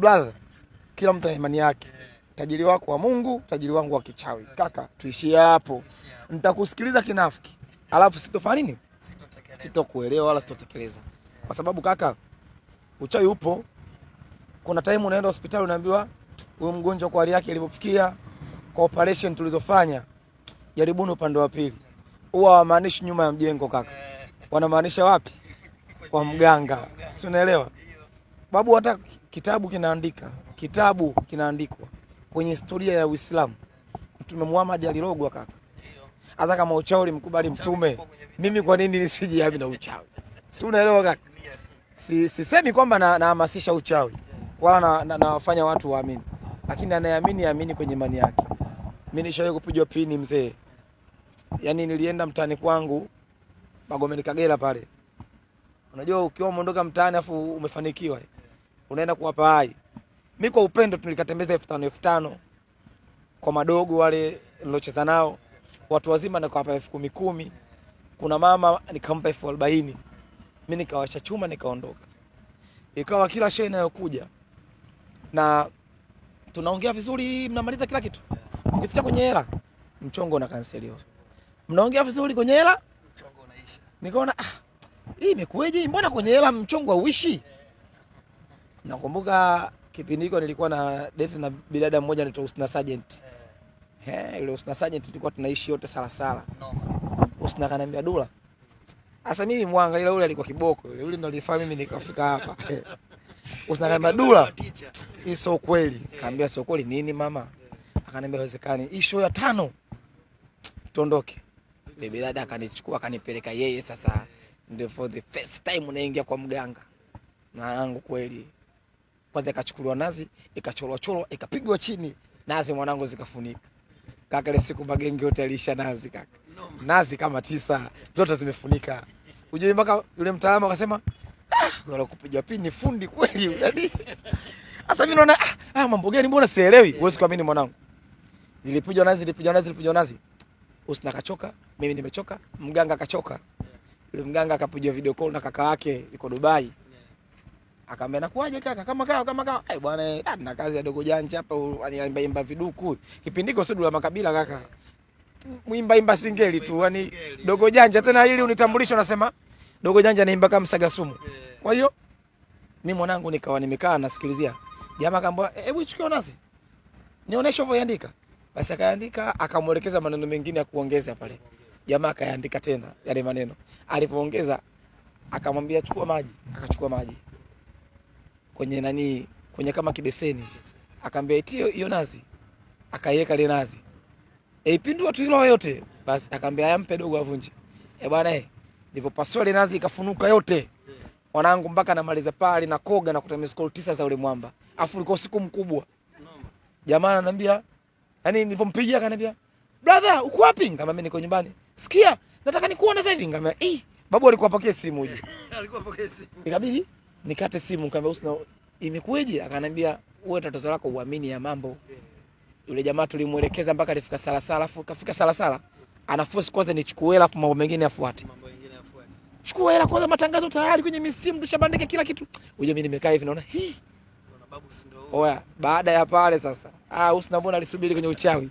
Brother, kila mtu ana imani yake. Tajiri wako wa Mungu, tajiri wangu wa kichawi. Kaka, tuishie hapo. Nitakusikiliza kinafiki. Alafu sitofanya nini? Sitokuelewa wala sitotekeleza. Kwa sababu kaka, uchawi upo. Kuna time unaenda hospitali unaambiwa huyu mgonjwa kwa hali yake ilipofikia, kwa operation tulizofanya, jaribuni upande wa pili. Huwa wamaanishi nyuma ya mjengo kaka. Wanamaanisha wapi? Kwa mganga. Si unaelewa? Babu, hata kitabu kinaandikwa kwenye historia ya Uislamu. Mtume Muhammad alirogwa kaka. Hata kama uchawi ulimkubali mtume, mimi kwa nini nisijiamini na uchawi? Si unaelewa kaka? Sisemi kwamba nahamasisha uchawi wala nawafanya watu waamini. Lakini anayeamini amini kwenye imani yake. Mimi nishawahi kupigwa pini mzee. Yaani nilienda mtaani kwangu Magomeni Kagera pale. Unajua ukiwa umeondoka mtaani afu umefanikiwa, unaenda kuwapa hai. Mimi kwa upendo tulikatembeza 5,000 kwa madogo wale nilocheza nao. Watu wazima nikawapa 10,000. Kuna mama nikampa 40,000. Mimi nikawasha chuma nikaondoka. Ikawa kila show inayokuja na tunaongea vizuri, mnamaliza kila kitu. Ukifika kwenye hela, mchongo unakanseliwa. Mnaongea vizuri kwenye hela, mchongo unaisha. Nikaona hii imekueje? Mbona kwenye hela mchongo hauishi? Nakumbuka kipindi hicho nilikuwa na date na bidada mmoja anaitwa Husna Sergeant. Ile Husna Sergeant tulikuwa tunaishi yote sala. Husna kananiambia Dula. Sasa mimi mwanga ile alikuwa kiboko. Yule ndo alifahamu mimi nikafika hapa. Husna kananiambia Dula, hii sio kweli. Kaambia sio kweli nini mama? Akaniambia haiwezekani. Hii show ya 5 tuondoke. Ile bidada akanichukua akanipeleka yeye sasa. Ndio for the first time unaingia kwa mganga. Na yangu kweli. Kwanza ikachukuliwa nazi, ikachorwa, ikapigwa chini, nazi mwanangu zikafunika. Kaka ile siku magenge yote alisha nazi kaka. Nazi kama 9 zote zimefunika. Unajua mpaka yule mtaalamu akasema, wala kupiga pini fundi kweli. Yaani sasa mimi naona mambo gani mbona sielewi? Huwezi kuamini mwanangu. Zilipigwa nazi. Usina kachoka, mimi nimechoka, mganga akachoka. Yule mganga akapiga video call na kaka yake yuko Dubai. Akamwambia nakuaje kaka? Kama kawa. Bwana na kazi ya dogo janja hapa aniimba viduku. Kipindi kiko sio Dula Makabila kaka. Muimba singeli tu. Yaani dogo janja tena ili unitambulisho nasema dogo janja anaimba kama Msagasumu. Kwa hiyo mimi mwanangu nikawa nimekaa nasikilizia. Jamaa akamwambia hebu chukua nazi. Nionyeshe unavyoandika. Basi akaandika akamuelekeza maneno mengine ya kuongeza pale. Jamaa akaandika tena yale maneno. Alipoongeza akamwambia chukua maji, akachukua maji. Kwenye kama kibeseni. Akamwambia eti hiyo nazi. Akaiweka ile nazi. Ipindua tu hilo yote. Basi akamwambia ampe dogo avunje. Bwana nilipopasua ile nazi ikafunuka yote. Mwanangu mpaka namaliza pale na koga na kutamia skol 9 za ule mwamba. Afu ulikuwa usiku mkubwa. Jamaa ananiambia, yani nilipompigia akaniambia, "Brother, uko wapi?" Kama mimi niko nyumbani. "Sikia, nataka nikuone sasa hivi." Nikamwambia, babu alikuwa apokee simu hiyo." Alikuwa apokee simu. Ikabidi nikate simu nikamwambia, "Usina imekueje?" Akaniambia, "Wewe tatizo lako uamini ya mambo." Yule jamaa tulimuelekeza mpaka alifika Salasala, afu kafika Salasala, anaforce kwanza nichukue hela afu mambo mengine yafuate. Chukua hela kwanza, matangazo tayari kwenye misimu tushabandika kila kitu. Uje mimi nimekaa hivi naona naona babu si ndio. Oya, baada ya pale sasa, Husna mbona alisubiri kwenye uchawi?